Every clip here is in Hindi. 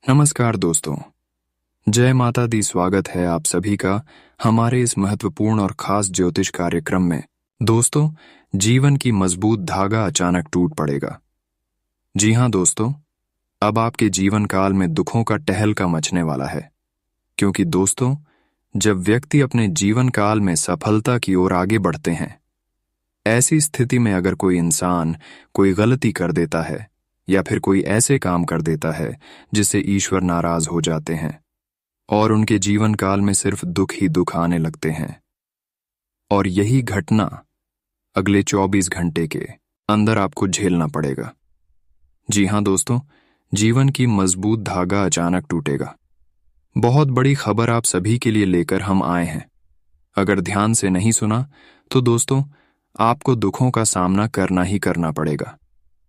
नमस्कार दोस्तों। जय माता दी। स्वागत है आप सभी का हमारे इस महत्वपूर्ण और खास ज्योतिष कार्यक्रम में। दोस्तों, जीवन की मजबूत धागा अचानक टूट पड़ेगा। जी हाँ दोस्तों, अब आपके जीवन काल में दुखों का टहलका मचने वाला है। क्योंकि दोस्तों, जब व्यक्ति अपने जीवन काल में सफलता की ओर आगे बढ़ते हैं, ऐसी स्थिति में अगर कोई इंसान कोई गलती कर देता है या फिर कोई ऐसे काम कर देता है जिससे ईश्वर नाराज हो जाते हैं और उनके जीवन काल में सिर्फ दुख ही दुख आने लगते हैं, और यही घटना अगले 24 घंटे के अंदर आपको झेलना पड़ेगा। जी हाँ दोस्तों, जीवन की मजबूत धागा अचानक टूटेगा। बहुत बड़ी खबर आप सभी के लिए लेकर हम आए हैं। अगर ध्यान से नहीं सुना तो दोस्तों, आपको दुखों का सामना करना ही करना पड़ेगा।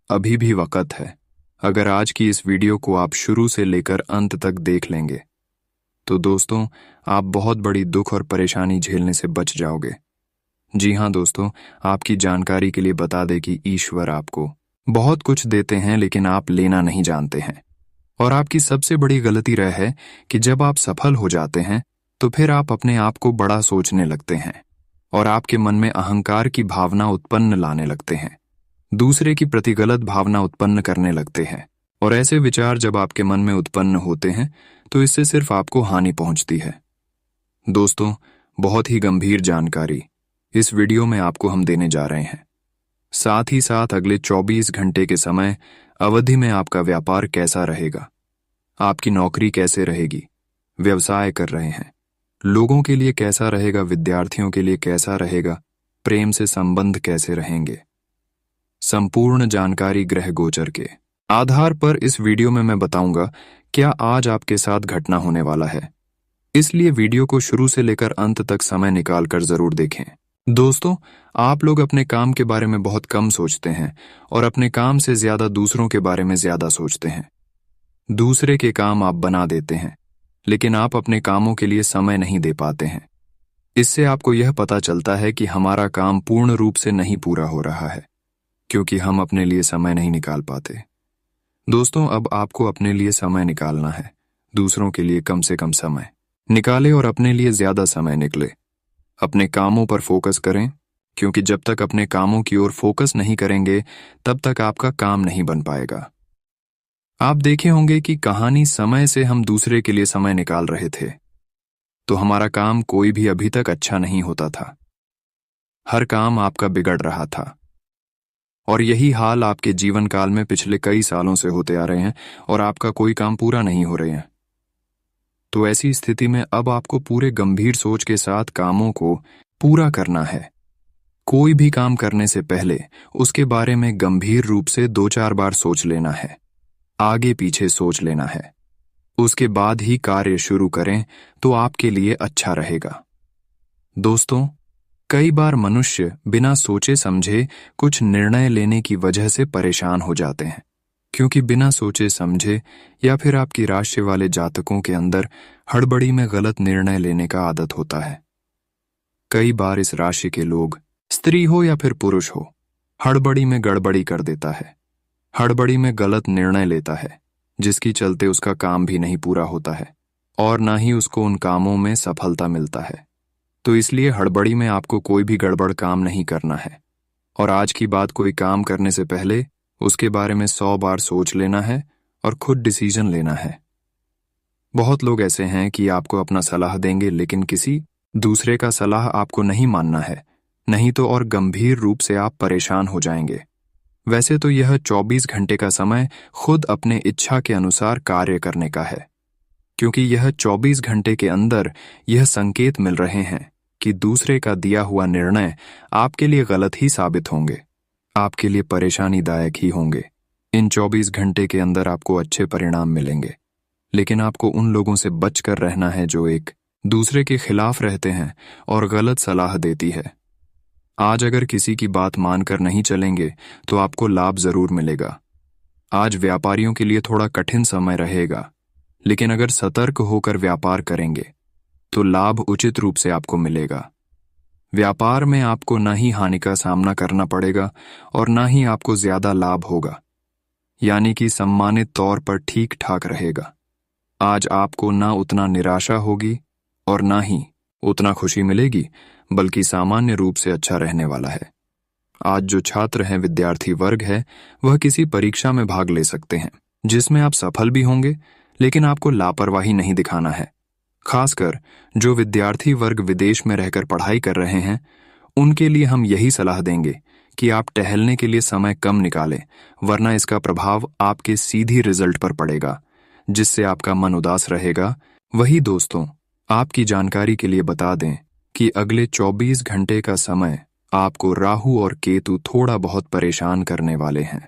अभी भी वक्त है। अगर आज की इस वीडियो को आप शुरू से लेकर अंत तक देख लेंगे तो दोस्तों, आप बहुत बड़ी दुख और परेशानी झेलने से बच जाओगे। जी हाँ दोस्तों, आपकी जानकारी के लिए बता दें कि ईश्वर आपको बहुत कुछ देते हैं, लेकिन आप लेना नहीं जानते हैं। और आपकी सबसे बड़ी गलती रह है कि जब आप सफल हो जाते हैं तो फिर आप अपने आप को बड़ा सोचने लगते हैं और आपके मन में अहंकार की भावना उत्पन्न लाने लगते हैं, दूसरे की प्रति गलत भावना उत्पन्न करने लगते हैं। और ऐसे विचार जब आपके मन में उत्पन्न होते हैं तो इससे सिर्फ आपको हानि पहुंचती है। दोस्तों, बहुत ही गंभीर जानकारी इस वीडियो में आपको हम देने जा रहे हैं। साथ ही साथ अगले 24 घंटे के समय अवधि में आपका व्यापार कैसा रहेगा, आपकी नौकरी कैसे रहेगी, व्यवसाय कर रहे हैं लोगों के लिए कैसा रहेगा, विद्यार्थियों के लिए कैसा रहेगा, प्रेम से संबंध कैसे रहेंगे, संपूर्ण जानकारी ग्रह गोचर के आधार पर इस वीडियो में मैं बताऊंगा क्या आज आपके साथ घटना होने वाला है। इसलिए वीडियो को शुरू से लेकर अंत तक समय निकाल कर जरूर देखें। दोस्तों, आप लोग अपने काम के बारे में बहुत कम सोचते हैं और अपने काम से ज्यादा दूसरों के बारे में ज्यादा सोचते हैं। दूसरे के काम आप बना देते हैं, लेकिन आप अपने कामों के लिए समय नहीं दे पाते हैं। इससे आपको यह पता चलता है कि हमारा काम पूर्ण रूप से नहीं पूरा हो रहा है, क्योंकि हम अपने लिए समय नहीं निकाल पाते। दोस्तों, अब आपको अपने लिए समय निकालना है। दूसरों के लिए कम से कम समय निकालें और अपने लिए ज्यादा समय निकले। अपने कामों पर फोकस करें, क्योंकि जब तक अपने कामों की ओर फोकस नहीं करेंगे तब तक आपका काम नहीं बन पाएगा। आप देखे होंगे कि कहानी समय से हम दूसरे के लिए समय निकाल रहे थे तो हमारा काम कोई भी अभी तक अच्छा नहीं होता था। हर काम आपका बिगड़ रहा था, और यही हाल आपके जीवन काल में पिछले कई सालों से होते आ रहे हैं और आपका कोई काम पूरा नहीं हो रहे हैं। तो ऐसी स्थिति में अब आपको पूरे गंभीर सोच के साथ कामों को पूरा करना है। कोई भी काम करने से पहले उसके बारे में गंभीर रूप से 2-4 बार सोच लेना है, आगे पीछे सोच लेना है। उसके बाद ही कार्य शुरू करें तो आपके लिए अच्छा रहेगा। दोस्तों, कई बार मनुष्य बिना सोचे समझे कुछ निर्णय लेने की वजह से परेशान हो जाते हैं, क्योंकि बिना सोचे समझे या फिर आपकी राशि वाले जातकों के अंदर हड़बड़ी में गलत निर्णय लेने का आदत होता है। कई बार इस राशि के लोग, स्त्री हो या फिर पुरुष हो, हड़बड़ी में गड़बड़ी कर देता है, हड़बड़ी में गलत निर्णय लेता है, जिसकी चलते उसका काम भी नहीं पूरा होता है और ना ही उसको उन कामों में सफलता मिलता है। तो इसलिए हड़बड़ी में आपको कोई भी गड़बड़ काम नहीं करना है, और आज की बात कोई काम करने से पहले उसके बारे में 100 बार सोच लेना है और खुद डिसीजन लेना है। बहुत लोग ऐसे हैं कि आपको अपना सलाह देंगे, लेकिन किसी दूसरे का सलाह आपको नहीं मानना है, नहीं तो और गंभीर रूप से आप परेशान हो जाएंगे। वैसे तो यह 24 घंटे का समय खुद अपने इच्छा के अनुसार कार्य करने का है, क्योंकि यह 24 घंटे के अंदर यह संकेत मिल रहे हैं कि दूसरे का दिया हुआ निर्णय आपके लिए गलत ही साबित होंगे, आपके लिए परेशानीदायक ही होंगे। इन 24 घंटे के अंदर आपको अच्छे परिणाम मिलेंगे, लेकिन आपको उन लोगों से बचकर रहना है जो एक दूसरे के खिलाफ रहते हैं और गलत सलाह देती है। आज अगर किसी की बात मानकर नहीं चलेंगे तो आपको लाभ जरूर मिलेगा। आज व्यापारियों के लिए थोड़ा कठिन समय रहेगा, लेकिन अगर सतर्क होकर व्यापार करेंगे तो लाभ उचित रूप से आपको मिलेगा। व्यापार में आपको न ही हानि का सामना करना पड़ेगा और न ही आपको ज्यादा लाभ होगा, यानी कि सम्मानित तौर पर ठीक ठाक रहेगा। आज आपको ना उतना निराशा होगी और ना ही उतना खुशी मिलेगी, बल्कि सामान्य रूप से अच्छा रहने वाला है। आज जो छात्र हैं, विद्यार्थी वर्ग है, वह किसी परीक्षा में भाग ले सकते हैं जिसमें आप सफल भी होंगे, लेकिन आपको लापरवाही नहीं दिखाना है। खासकर जो विद्यार्थी वर्ग विदेश में रहकर पढ़ाई कर रहे हैं, उनके लिए हम यही सलाह देंगे कि आप टहलने के लिए समय कम निकालें, वरना इसका प्रभाव आपके सीधी रिजल्ट पर पड़ेगा, जिससे आपका मन उदास रहेगा। वही दोस्तों, आपकी जानकारी के लिए बता दें कि अगले 24 घंटे का समय आपको राहु और केतु थोड़ा बहुत परेशान करने वाले हैं।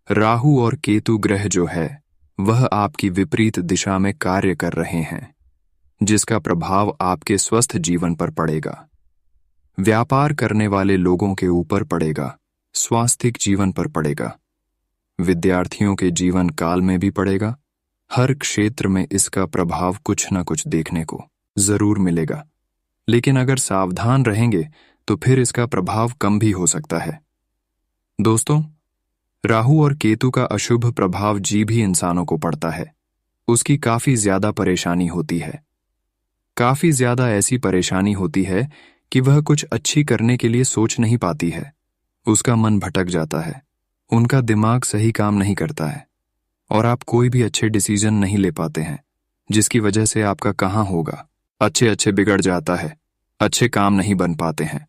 राहु और केतु ग्रह जो है, वह आपकी विपरीत दिशा में कार्य कर रहे हैं, जिसका प्रभाव आपके स्वस्थ जीवन पर पड़ेगा, व्यापार करने वाले लोगों के ऊपर पड़ेगा, स्वास्थ्यिक जीवन पर पड़ेगा, विद्यार्थियों के जीवन काल में भी पड़ेगा। हर क्षेत्र में इसका प्रभाव कुछ न कुछ देखने को जरूर मिलेगा, लेकिन अगर सावधान रहेंगे तो फिर इसका प्रभाव कम भी हो सकता है। दोस्तों, राहु और केतु का अशुभ प्रभाव भी इंसानों को पड़ता है। उसकी काफी ज्यादा परेशानी होती है। काफी ज्यादा ऐसी परेशानी होती है कि वह कुछ अच्छी करने के लिए सोच नहीं पाती है। उसका मन भटक जाता है, उनका दिमाग सही काम नहीं करता है और आप कोई भी अच्छे डिसीजन नहीं ले पाते हैं, जिसकी वजह से आपका कहाँ होगा, अच्छे बिगड़ जाता है, अच्छे काम नहीं बन पाते हैं।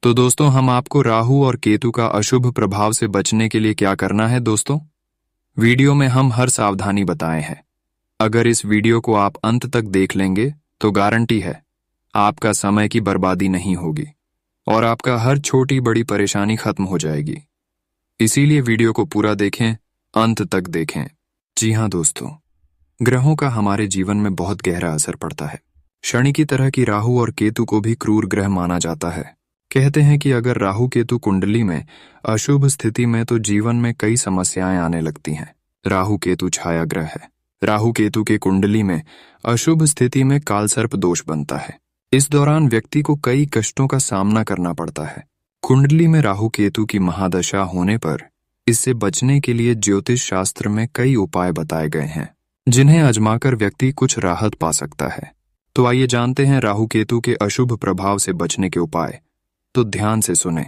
तो दोस्तों, हम आपको राहु और केतु का अशुभ प्रभाव से बचने के लिए क्या करना है दोस्तों, वीडियो में हम हर सावधानी बताए हैं। अगर इस वीडियो को आप अंत तक देख लेंगे तो गारंटी है आपका समय की बर्बादी नहीं होगी और आपका हर छोटी बड़ी परेशानी खत्म हो जाएगी। इसीलिए वीडियो को पूरा देखें, अंत तक देखें। जी हाँ दोस्तों, ग्रहों का हमारे जीवन में बहुत गहरा असर पड़ता है। शनि की तरह की राहु और केतु को भी क्रूर ग्रह माना जाता है। कहते हैं कि अगर राहु केतु कुंडली में अशुभ स्थिति में तो जीवन में कई समस्याएं आने लगती हैं। राहु केतु छाया ग्रह है। राहु केतु के कुंडली में अशुभ स्थिति में कालसर्प दोष बनता है। इस दौरान व्यक्ति को कई कष्टों का सामना करना पड़ता है। कुंडली में राहु केतु की महादशा होने पर इससे बचने के लिए ज्योतिष शास्त्र में कई उपाय बताए गए हैं, जिन्हें आजमाकर व्यक्ति कुछ राहत पा सकता है। तो आइए जानते हैं राहु केतु के अशुभ प्रभाव से बचने के उपाय। तो ध्यान से सुने।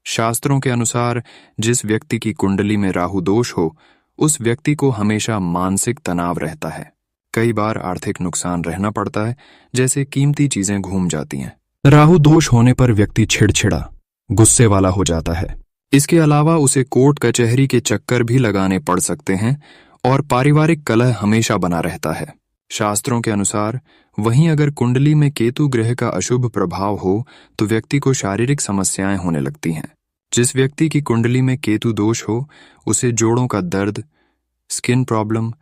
शास्त्रों के अनुसार जिस व्यक्ति की कुंडली में राहु दोष हो, उस व्यक्ति को हमेशा मानसिक तनाव रहता है। कई बार आर्थिक नुकसान रहना पड़ता है, जैसे कीमती चीजें घूम जाती हैं। राहु दोष होने पर व्यक्ति चिड़चिड़ा, गुस्से वाला हो जाता है। इसके अलावा उसे कोर्ट कचहरी के चक्कर भी लगाने पड़ सकते हैं और पारिवारिक कलह हमेशा बना रहता है। शास्त्रों के अनुसार वहीं अगर कुंडली में केतु ग्रह का अशुभ प्रभाव हो तो व्यक्ति को शारीरिक समस्याएं होने लगती हैं। जिस व्यक्ति की कुंडली में केतु दोष हो, उसे जोड़ों का दर्द, स्किन प्रॉब्लम,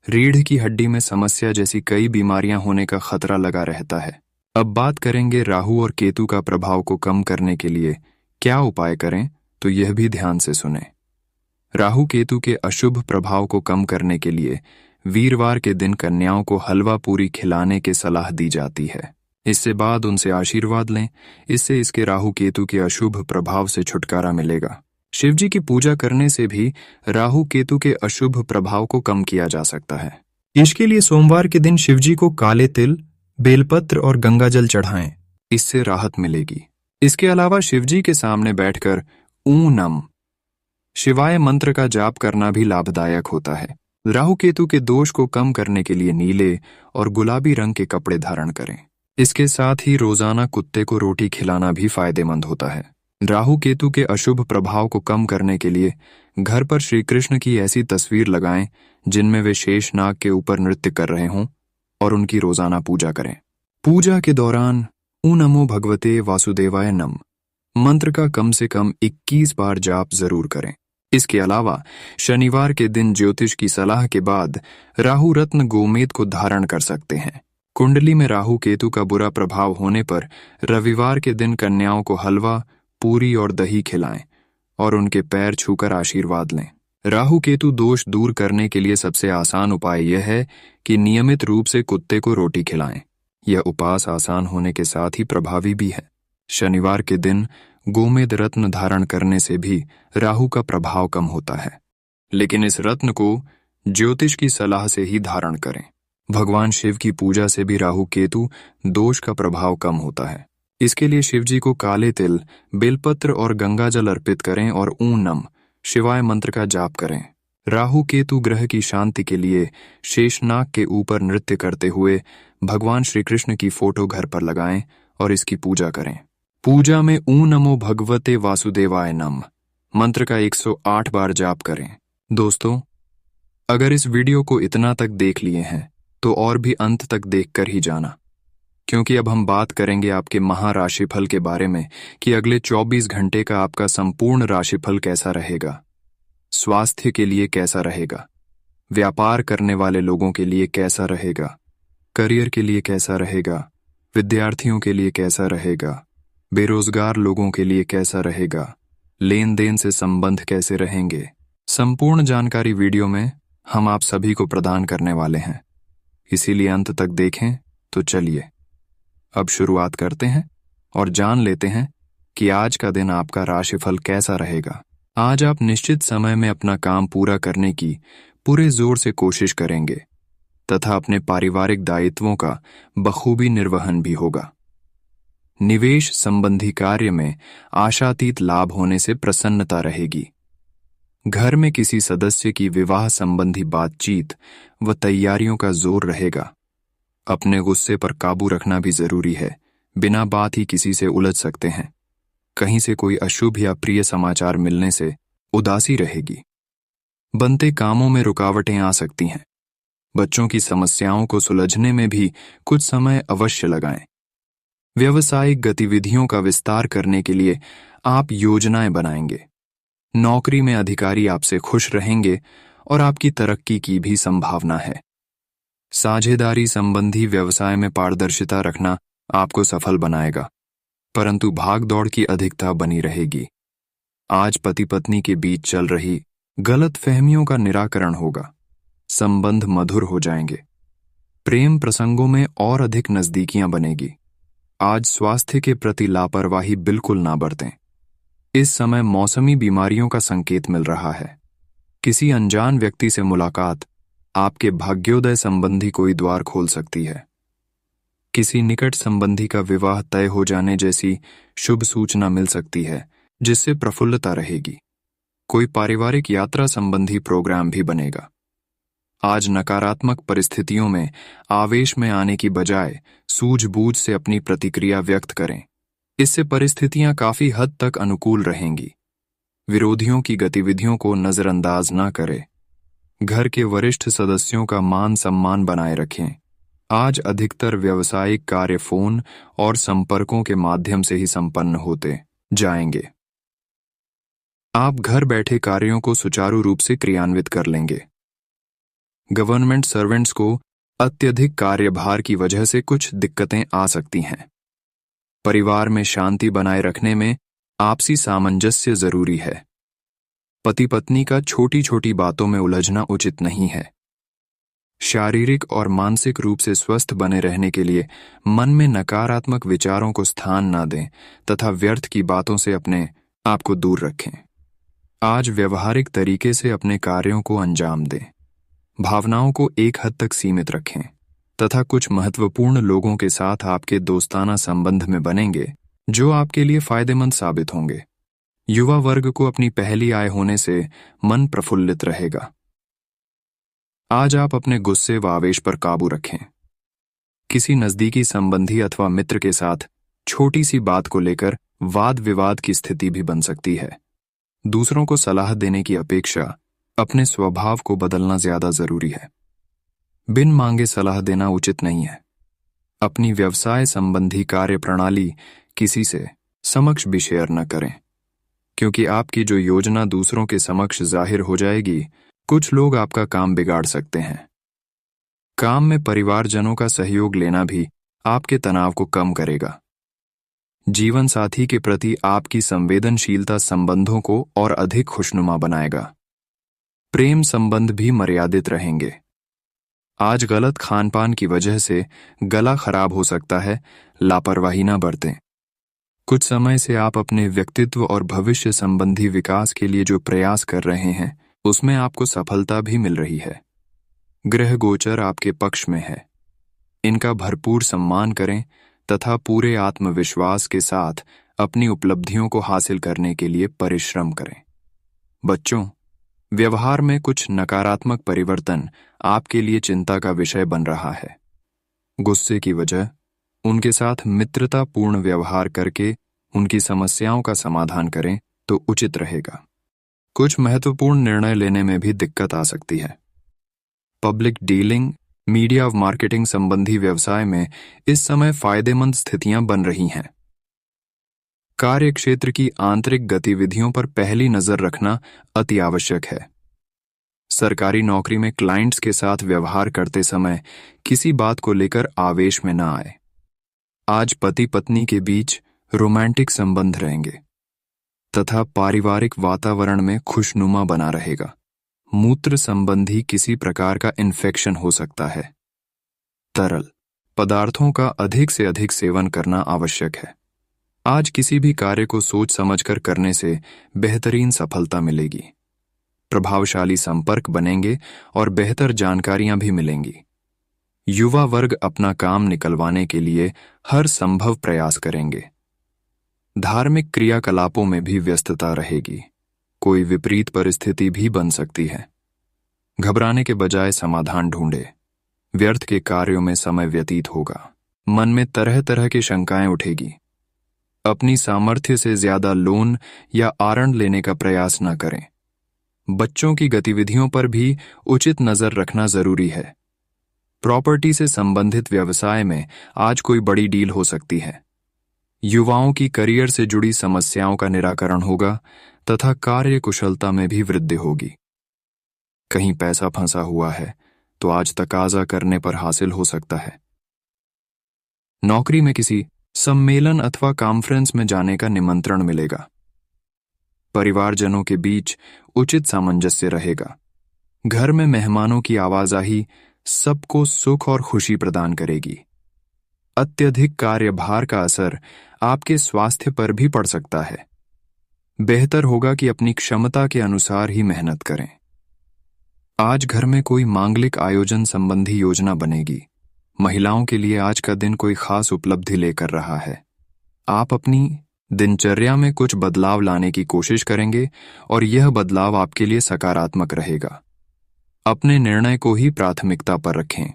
रीढ़ की हड्डी में समस्या जैसी कई बीमारियां होने का खतरा लगा रहता है। अब बात करेंगे राहु और केतु का प्रभाव को कम करने के लिए क्या उपाय करें, तो यह भी ध्यान से सुने। राहु केतु के अशुभ प्रभाव को कम करने के लिए वीरवार के दिन कन्याओं को हलवा पूरी खिलाने की सलाह दी जाती है। इससे बाद उनसे आशीर्वाद लें। इससे इसके राहु केतु के अशुभ प्रभाव से छुटकारा मिलेगा। शिवजी की पूजा करने से भी राहु केतु के अशुभ प्रभाव को कम किया जा सकता है। इसके लिए सोमवार के दिन शिवजी को काले तिल, बेलपत्र और गंगाजल चढ़ाएं, इससे राहत मिलेगी। इसके अलावा शिवजी के सामने बैठकर ॐ नमः शिवाय मंत्र का जाप करना भी लाभदायक होता है। राहु केतु के दोष को कम करने के लिए नीले और गुलाबी रंग के कपड़े धारण करें। इसके साथ ही रोजाना कुत्ते को रोटी खिलाना भी फायदेमंद होता है। राहु केतु के अशुभ प्रभाव को कम करने के लिए घर पर श्री कृष्ण की ऐसी तस्वीर लगाएं जिनमें वे शेषनाग के ऊपर नृत्य कर रहे हों और उनकी रोजाना पूजा करें। पूजा के दौरान ॐ नमो भगवते वासुदेवाय नमः मंत्र का कम से कम 21 बार जाप जरूर करें। इसके अलावा शनिवार के दिन ज्योतिष की सलाह के बाद राहु रत्न गोमेद को धारण कर सकते हैं। कुंडली में राहु केतु का बुरा प्रभाव होने पर रविवार के दिन कन्याओं को हलवा, पूरी और दही खिलाएं और उनके पैर छूकर आशीर्वाद लें। राहु केतु दोष दूर करने के लिए सबसे आसान उपाय यह है कि नियमित रूप से कुत्ते को रोटी खिलाएं। यह उपाय आसान होने के साथ ही प्रभावी भी है। शनिवार के दिन गोमेद रत्न धारण करने से भी राहु का प्रभाव कम होता है, लेकिन इस रत्न को ज्योतिष की सलाह से ही धारण करें। भगवान शिव की पूजा से भी राहु केतु दोष का प्रभाव कम होता है। इसके लिए शिव जी को काले तिल, बेलपत्र और गंगाजल अर्पित करें और ॐ नमः शिवाय मंत्र का जाप करें। राहु केतु ग्रह की शांति के लिए शेषनाग के ऊपर नृत्य करते हुए भगवान श्री कृष्ण की फोटो घर पर लगाएं और इसकी पूजा करें। पूजा में ॐ नमो भगवते वासुदेवाय नमः मंत्र का 108 बार जाप करें। दोस्तों, अगर इस वीडियो को इतना तक देख लिए हैं तो और भी अंत तक देखकर ही जाना, क्योंकि अब हम बात करेंगे आपके महाराशिफल के बारे में कि अगले 24 घंटे का आपका संपूर्ण राशिफल कैसा रहेगा, स्वास्थ्य के लिए कैसा रहेगा, व्यापार करने वाले लोगों के लिए कैसा रहेगा, करियर के लिए कैसा रहेगा, विद्यार्थियों के लिए कैसा रहेगा, बेरोजगार लोगों के लिए कैसा रहेगा, लेन देन से संबंध कैसे रहेंगे। संपूर्ण जानकारी वीडियो में हम आप सभी को प्रदान करने वाले हैं, इसीलिए अंत तक देखें। तो चलिए अब शुरुआत करते हैं और जान लेते हैं कि आज का दिन आपका राशिफल कैसा रहेगा। आज आप निश्चित समय में अपना काम पूरा करने की पूरे जोर से कोशिश करेंगे तथा अपने पारिवारिक दायित्वों का बखूबी निर्वहन भी होगा। निवेश संबंधी कार्य में आशातीत लाभ होने से प्रसन्नता रहेगी। घर में किसी सदस्य की विवाह संबंधी बातचीत व तैयारियों का जोर रहेगा। अपने गुस्से पर काबू रखना भी जरूरी है, बिना बात ही किसी से उलझ सकते हैं। कहीं से कोई अशुभ या प्रिय समाचार मिलने से उदासी रहेगी। बनते कामों में रुकावटें आ सकती हैं। बच्चों की समस्याओं को सुलझने में भी कुछ समय अवश्य लगाएं। व्यावसायिक गतिविधियों का विस्तार करने के लिए आप योजनाएं बनाएंगे। नौकरी में अधिकारी आपसे खुश रहेंगे और आपकी तरक्की की भी संभावना है। साझेदारी संबंधी व्यवसाय में पारदर्शिता रखना आपको सफल बनाएगा, परंतु भागदौड़ की अधिकता बनी रहेगी। आज पति पत्नी के बीच चल रही गलतफहमियों का निराकरण होगा। संबंध मधुर हो जाएंगे। प्रेम प्रसंगों में और अधिक नजदीकियां बनेगी। आज स्वास्थ्य के प्रति लापरवाही बिल्कुल ना बरतें। इस समय मौसमी बीमारियों का संकेत मिल रहा है। किसी अनजान व्यक्ति से मुलाकात आपके भाग्योदय संबंधी कोई द्वार खोल सकती है। किसी निकट संबंधी का विवाह तय हो जाने जैसी शुभ सूचना मिल सकती है, जिससे प्रफुल्लता रहेगी। कोई पारिवारिक यात्रा संबंधी प्रोग्राम भी बनेगा। आज नकारात्मक परिस्थितियों में आवेश में आने की बजाय सूझबूझ से अपनी प्रतिक्रिया व्यक्त करें। इससे परिस्थितियां काफी हद तक अनुकूल रहेंगी। विरोधियों की गतिविधियों को नजरअंदाज न करें। घर के वरिष्ठ सदस्यों का मान सम्मान बनाए रखें। आज अधिकतर व्यावसायिक कार्य फोन और संपर्कों के माध्यम से ही संपन्न होते जाएंगे। आप घर बैठे कार्यों को सुचारू रूप से क्रियान्वित कर लेंगे। गवर्नमेंट सर्वेंट्स को अत्यधिक कार्यभार की वजह से कुछ दिक्कतें आ सकती हैं। परिवार में शांति बनाए रखने में आपसी सामंजस्य जरूरी है। पति पत्नी का छोटी छोटी बातों में उलझना उचित नहीं है। शारीरिक और मानसिक रूप से स्वस्थ बने रहने के लिए मन में नकारात्मक विचारों को स्थान न दें तथा व्यर्थ की बातों से अपने आप को दूर रखें। आज व्यवहारिक तरीके से अपने कार्यों को अंजाम दें। भावनाओं को एक हद तक सीमित रखें तथा कुछ महत्वपूर्ण लोगों के साथ आपके दोस्ताना संबंध में बनेंगे, जो आपके लिए फायदेमंद साबित होंगे। युवा वर्ग को अपनी पहली आय होने से मन प्रफुल्लित रहेगा। आज आप अपने गुस्से व आवेश पर काबू रखें। किसी नजदीकी संबंधी अथवा मित्र के साथ छोटी सी बात को लेकर वाद विवाद की स्थिति भी बन सकती है। दूसरों को सलाह देने की अपेक्षा अपने स्वभाव को बदलना ज्यादा जरूरी है। बिन मांगे सलाह देना उचित नहीं है। अपनी व्यवसाय संबंधी कार्य प्रणाली किसी से समक्ष भी शेयर न करें, क्योंकि आपकी जो योजना दूसरों के समक्ष जाहिर हो जाएगी, कुछ लोग आपका काम बिगाड़ सकते हैं। काम में परिवारजनों का सहयोग लेना भी आपके तनाव को कम करेगा। जीवन साथी के प्रति आपकी संवेदनशीलता संबंधों को और अधिक खुशनुमा बनाएगा। प्रेम संबंध भी मर्यादित रहेंगे। आज गलत खानपान की वजह से गला खराब हो सकता है, लापरवाही न बरतें। कुछ समय से आप अपने व्यक्तित्व और भविष्य संबंधी विकास के लिए जो प्रयास कर रहे हैं, उसमें आपको सफलता भी मिल रही है। ग्रह गोचर आपके पक्ष में है। इनका भरपूर सम्मान करें तथा पूरे आत्मविश्वास के साथ अपनी उपलब्धियों को हासिल करने के लिए परिश्रम करें। बच्चों, व्यवहार में कुछ नकारात्मक परिवर्तन आपके लिए चिंता का विषय बन रहा है। गुस्से की वजह उनके साथ मित्रतापूर्ण व्यवहार करके उनकी समस्याओं का समाधान करें तो उचित रहेगा। कुछ महत्वपूर्ण निर्णय लेने में भी दिक्कत आ सकती है। पब्लिक डीलिंग, मीडिया और मार्केटिंग संबंधी व्यवसाय में इस समय फायदेमंद स्थितियां बन रही हैं। कार्य क्षेत्र की आंतरिक गतिविधियों पर पहली नजर रखना अति आवश्यक है। सरकारी नौकरी में क्लाइंट्स के साथ व्यवहार करते समय किसी बात को लेकर आवेश में न आए। आज पति पत्नी के बीच रोमांटिक संबंध रहेंगे तथा पारिवारिक वातावरण में खुशनुमा बना रहेगा। मूत्र संबंधी किसी प्रकार का इन्फेक्शन हो सकता है। तरल पदार्थों का अधिक से अधिक सेवन करना आवश्यक है। आज किसी भी कार्य को सोच समझकर करने से बेहतरीन सफलता मिलेगी। प्रभावशाली संपर्क बनेंगे और बेहतर जानकारियां भी मिलेंगी। युवा वर्ग अपना काम निकलवाने के लिए हर संभव प्रयास करेंगे। धार्मिक क्रियाकलापों में भी व्यस्तता रहेगी। कोई विपरीत परिस्थिति भी बन सकती है। घबराने के बजाय समाधान ढूंढे। व्यर्थ के कार्यों में समय व्यतीत होगा। मन में तरह तरह की शंकाएं उठेगी। अपनी सामर्थ्य से ज्यादा लोन या आरण लेने का प्रयास न करें। बच्चों की गतिविधियों पर भी उचित नजर रखना जरूरी है। प्रॉपर्टी से संबंधित व्यवसाय में आज कोई बड़ी डील हो सकती है। युवाओं की करियर से जुड़ी समस्याओं का निराकरण होगा तथा कार्य कुशलता में भी वृद्धि होगी। कहीं पैसा फंसा हुआ है तो आज तकाजा करने पर हासिल हो सकता है। नौकरी में किसी सम्मेलन अथवा कॉन्फ्रेंस में जाने का निमंत्रण मिलेगा। परिवारजनों के बीच उचित सामंजस्य रहेगा। घर में मेहमानों की आवाजाही सबको सुख और खुशी प्रदान करेगी। अत्यधिक कार्यभार का असर आपके स्वास्थ्य पर भी पड़ सकता है। बेहतर होगा कि अपनी क्षमता के अनुसार ही मेहनत करें। आज घर में कोई मांगलिक आयोजन संबंधी योजना बनेगी। महिलाओं के लिए आज का दिन कोई खास उपलब्धि लेकर रहा है। आप अपनी दिनचर्या में कुछ बदलाव लाने की कोशिश करेंगे और यह बदलाव आपके लिए सकारात्मक रहेगा। अपने निर्णय को ही प्राथमिकता पर रखें।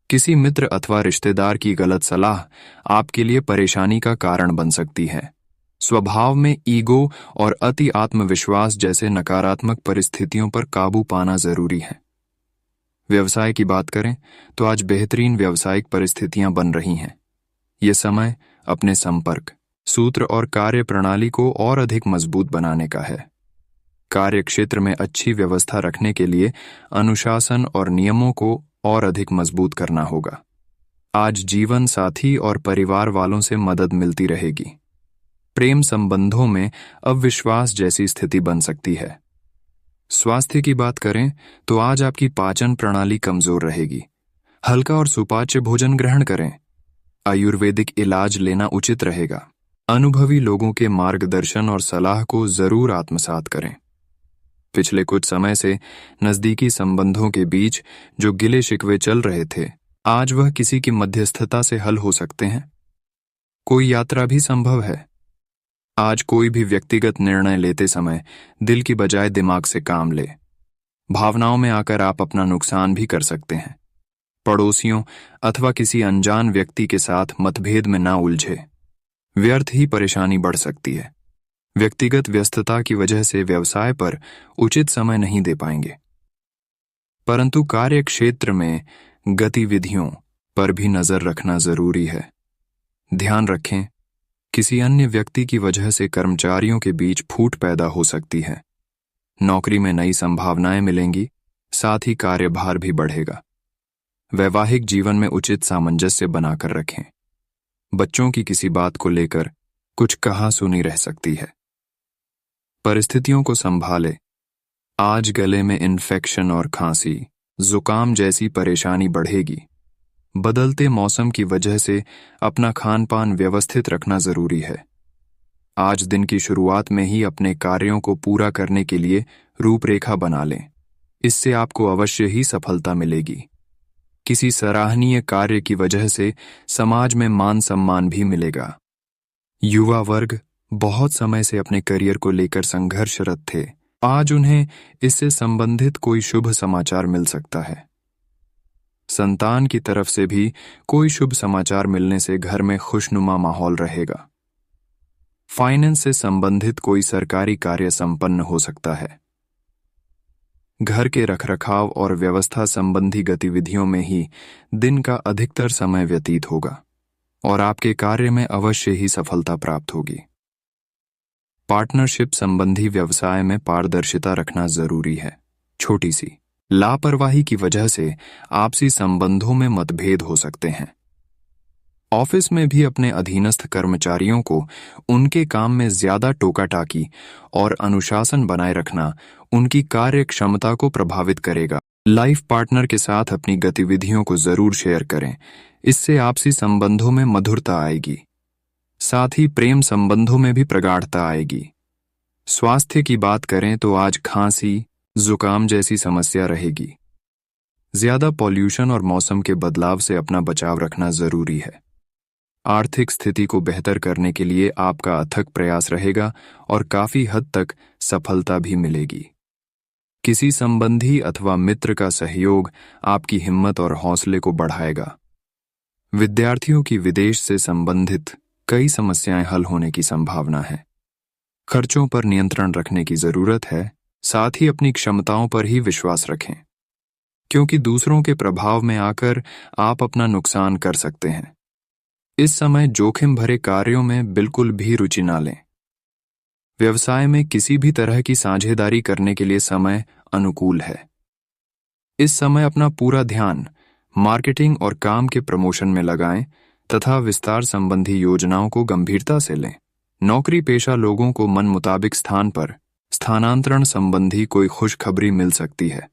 किसी मित्र अथवा रिश्तेदार की गलत सलाह आपके लिए परेशानी का कारण बन सकती है। स्वभाव में ईगो और अति आत्मविश्वास जैसे नकारात्मक परिस्थितियों पर काबू पाना जरूरी है। व्यवसाय की बात करें तो आज बेहतरीन व्यावसायिक परिस्थितियां बन रही हैं। ये समय अपने संपर्क, सूत्र और कार्य प्रणाली को और अधिक मजबूत बनाने का है। कार्य क्षेत्र में अच्छी व्यवस्था रखने के लिए अनुशासन और नियमों को और अधिक मजबूत करना होगा। आज जीवन साथी और परिवार वालों से मदद मिलती रहेगी। प्रेम संबंधों में अविश्वास जैसी स्थिति बन सकती है। स्वास्थ्य की बात करें तो आज आपकी पाचन प्रणाली कमजोर रहेगी। हल्का और सुपाच्य भोजन ग्रहण करें। आयुर्वेदिक इलाज लेना उचित रहेगा। अनुभवी लोगों के मार्गदर्शन और सलाह को जरूर आत्मसात करें। पिछले कुछ समय से नजदीकी संबंधों के बीच जो गिले शिकवे चल रहे थे, आज वह किसी की मध्यस्थता से हल हो सकते हैं। कोई यात्रा भी संभव है। आज कोई भी व्यक्तिगत निर्णय लेते समय दिल की बजाय दिमाग से काम ले। भावनाओं में आकर आप अपना नुकसान भी कर सकते हैं। पड़ोसियों अथवा किसी अनजान व्यक्ति के साथ मतभेद में ना उलझे। व्यर्थ ही परेशानी बढ़ सकती है। व्यक्तिगत व्यस्तता की वजह से व्यवसाय पर उचित समय नहीं दे पाएंगे। परंतु कार्य क्षेत्र में गतिविधियों पर भी नजर रखना जरूरी है। ध्यान रखें, किसी अन्य व्यक्ति की वजह से कर्मचारियों के बीच फूट पैदा हो सकती है। नौकरी में नई संभावनाएं मिलेंगी, साथ ही कार्यभार भी बढ़ेगा। वैवाहिक जीवन में उचित सामंजस्य बनाकर रखें। बच्चों की किसी बात को लेकर कुछ कहा-सुनी रह सकती है। परिस्थितियों को संभाले। आज गले में इन्फेक्शन और खांसी, जुकाम जैसी परेशानी बढ़ेगी। बदलते मौसम की वजह से अपना खान-पान व्यवस्थित रखना जरूरी है। आज दिन की शुरुआत में ही अपने कार्यों को पूरा करने के लिए रूपरेखा बना लें। इससे आपको अवश्य ही सफलता मिलेगी। किसी सराहनीय कार्य की वजह से समाज में मान सम्मान भी मिलेगा। युवा वर्ग बहुत समय से अपने करियर को लेकर संघर्षरत थे। आज उन्हें इससे संबंधित कोई शुभ समाचार मिल सकता है। संतान की तरफ से भी कोई शुभ समाचार मिलने से घर में खुशनुमा माहौल रहेगा। फाइनेंस से संबंधित कोई सरकारी कार्य संपन्न हो सकता है। घर के रखरखाव और व्यवस्था संबंधी गतिविधियों में ही दिन का अधिकतर समय व्यतीत होगा और आपके कार्य में अवश्य ही सफलता प्राप्त होगी। पार्टनरशिप संबंधी व्यवसाय में पारदर्शिता रखना जरूरी है। छोटी सी लापरवाही की वजह से आपसी संबंधों में मतभेद हो सकते हैं। ऑफिस में भी अपने अधीनस्थ कर्मचारियों को उनके काम में ज्यादा टोका-टाकी और अनुशासन बनाए रखना उनकी कार्य क्षमता को प्रभावित करेगा। लाइफ पार्टनर के साथ अपनी गतिविधियों को जरूर शेयर करें, इससे आपसी संबंधों में मधुरता आएगी। साथ ही प्रेम संबंधों में भी प्रगाढ़ता आएगी। स्वास्थ्य की बात करें तो आज खांसी, जुकाम जैसी समस्या रहेगी। ज्यादा पॉल्यूशन और मौसम के बदलाव से अपना बचाव रखना जरूरी है। आर्थिक स्थिति को बेहतर करने के लिए आपका अथक प्रयास रहेगा और काफी हद तक सफलता भी मिलेगी। किसी संबंधी अथवा मित्र का सहयोग आपकी हिम्मत और हौसले को बढ़ाएगा। विद्यार्थियों की विदेश से संबंधित कई समस्याएं हल होने की संभावना है। खर्चों पर नियंत्रण रखने की जरूरत है। साथ ही अपनी क्षमताओं पर ही विश्वास रखें, क्योंकि दूसरों के प्रभाव में आकर आप अपना नुकसान कर सकते हैं। इस समय जोखिम भरे कार्यों में बिल्कुल भी रुचि ना लें। व्यवसाय में किसी भी तरह की साझेदारी करने के लिए समय अनुकूल है। इस समय अपना पूरा ध्यान मार्केटिंग और काम के प्रमोशन में लगाएं तथा विस्तार संबंधी योजनाओं को गंभीरता से लें। नौकरी पेशा लोगों को मन मुताबिक स्थान पर स्थानांतरण संबंधी कोई खुशखबरी मिल सकती है।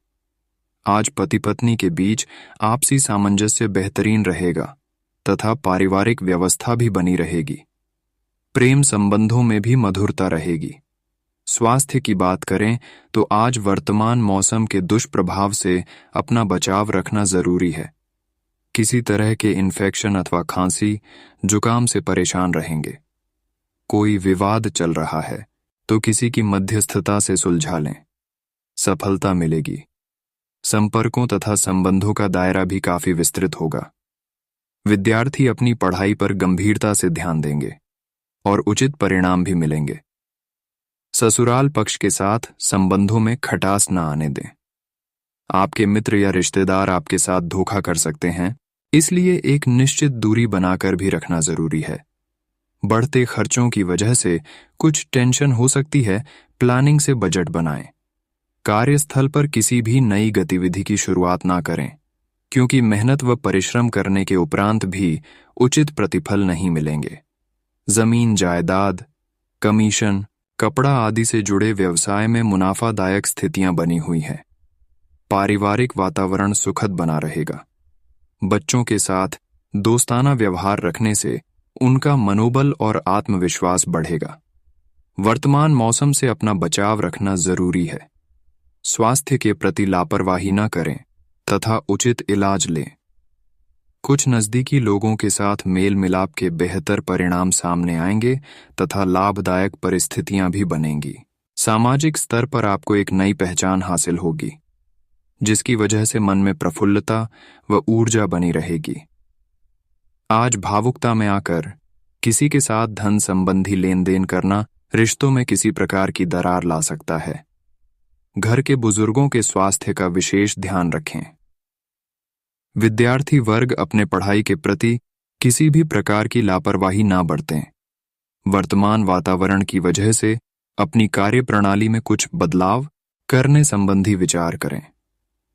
आज पति पत्नी के बीच आपसी सामंजस्य बेहतरीन रहेगा तथा पारिवारिक व्यवस्था भी बनी रहेगी। प्रेम संबंधों में भी मधुरता रहेगी। स्वास्थ्य की बात करें तो आज वर्तमान मौसम के दुष्प्रभाव से अपना बचाव रखना जरूरी है। किसी तरह के इन्फेक्शन अथवा खांसी, जुकाम से परेशान रहेंगे। कोई विवाद चल रहा है तो किसी की मध्यस्थता से सुलझा लें, सफलता मिलेगी। संपर्कों तथा संबंधों का दायरा भी काफी विस्तृत होगा। विद्यार्थी अपनी पढ़ाई पर गंभीरता से ध्यान देंगे और उचित परिणाम भी मिलेंगे। ससुराल पक्ष के साथ संबंधों में खटास न आने दें। आपके मित्र या रिश्तेदार आपके साथ धोखा कर सकते हैं, इसलिए एक निश्चित दूरी बनाकर भी रखना जरूरी है। बढ़ते खर्चों की वजह से कुछ टेंशन हो सकती है, प्लानिंग से बजट बनाएं। कार्यस्थल पर किसी भी नई गतिविधि की शुरुआत ना करें, क्योंकि मेहनत व परिश्रम करने के उपरांत भी उचित प्रतिफल नहीं मिलेंगे। जमीन जायदाद, कमीशन, कपड़ा आदि से जुड़े व्यवसाय में मुनाफादायक स्थितियां बनी हुई हैं। पारिवारिक वातावरण सुखद बना रहेगा। बच्चों के साथ दोस्ताना व्यवहार रखने से उनका मनोबल और आत्मविश्वास बढ़ेगा। वर्तमान मौसम से अपना बचाव रखना जरूरी है। स्वास्थ्य के प्रति लापरवाही न करें तथा उचित इलाज लें। कुछ नजदीकी लोगों के साथ मेल मिलाप के बेहतर परिणाम सामने आएंगे तथा लाभदायक परिस्थितियां भी बनेंगी। सामाजिक स्तर पर आपको एक नई पहचान हासिल होगी, जिसकी वजह से मन में प्रफुल्लता व ऊर्जा बनी रहेगी। आज भावुकता में आकर किसी के साथ धन संबंधी लेन देन करना रिश्तों में किसी प्रकार की दरार ला सकता है। घर के बुजुर्गों के स्वास्थ्य का विशेष ध्यान रखें। विद्यार्थी वर्ग अपने पढ़ाई के प्रति किसी भी प्रकार की लापरवाही ना बरतें। वर्तमान वातावरण की वजह से अपनी कार्यप्रणाली में कुछ बदलाव करने संबंधी विचार करें।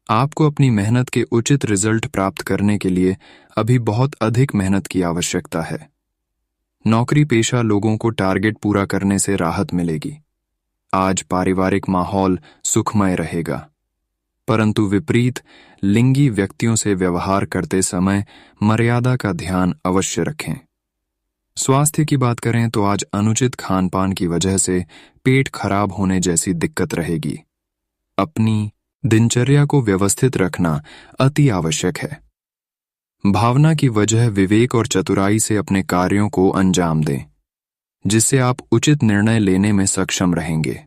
आपको अपनी मेहनत के उचित रिजल्ट प्राप्त करने के लिए अभी बहुत अधिक मेहनत की आवश्यकता है। नौकरी पेशा लोगों को टारगेट पूरा करने से राहत मिलेगी। आज पारिवारिक माहौल सुखमय रहेगा, परंतु विपरीत लिंगी व्यक्तियों से व्यवहार करते समय मर्यादा का ध्यान अवश्य रखें। स्वास्थ्य की बात करें तो आज अनुचित खान पान की वजह से पेट खराब होने जैसी दिक्कत रहेगी। अपनी दिनचर्या को व्यवस्थित रखना अति आवश्यक है। भावना की वजह विवेक और चतुराई से अपने कार्यों को अंजाम दें, जिससे आप उचित निर्णय लेने में सक्षम रहेंगे।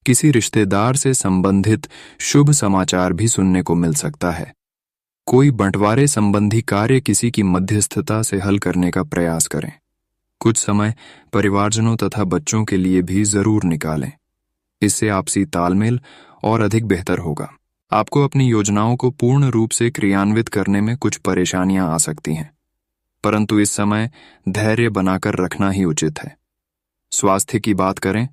किसी रिश्तेदार से संबंधित शुभ समाचार भी सुनने को मिल सकता है। कोई बंटवारे संबंधी कार्य किसी की मध्यस्थता से हल करने का प्रयास करें। कुछ समय परिवारजनों तथा बच्चों के लिए भी जरूर निकालें। इससे आपसी तालमेल और अधिक बेहतर होगा। आपको अपनी योजनाओं को पूर्ण रूप से क्रियान्वित करने में कुछ परेशानियां आ सकती हैं, परंतु इस समय धैर्य बनाकर रखना ही उचित है। स्वास्थ्य की बात करें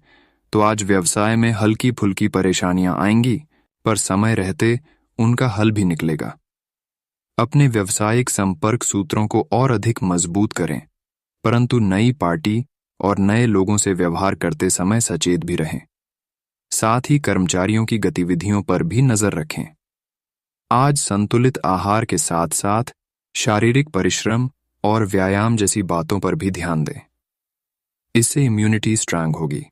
तो आज व्यवसाय में हल्की फुल्की परेशानियां आएंगी, पर समय रहते उनका हल भी निकलेगा। अपने व्यावसायिक संपर्क सूत्रों को और अधिक मजबूत करें, परंतु नई पार्टी और नए लोगों से व्यवहार करते समय सचेत भी रहें। साथ ही कर्मचारियों की गतिविधियों पर भी नजर रखें। आज संतुलित आहार के साथ साथ शारीरिक परिश्रम और व्यायाम जैसी बातों पर भी ध्यान दें। इससे इम्यूनिटी स्ट्रांग होगी।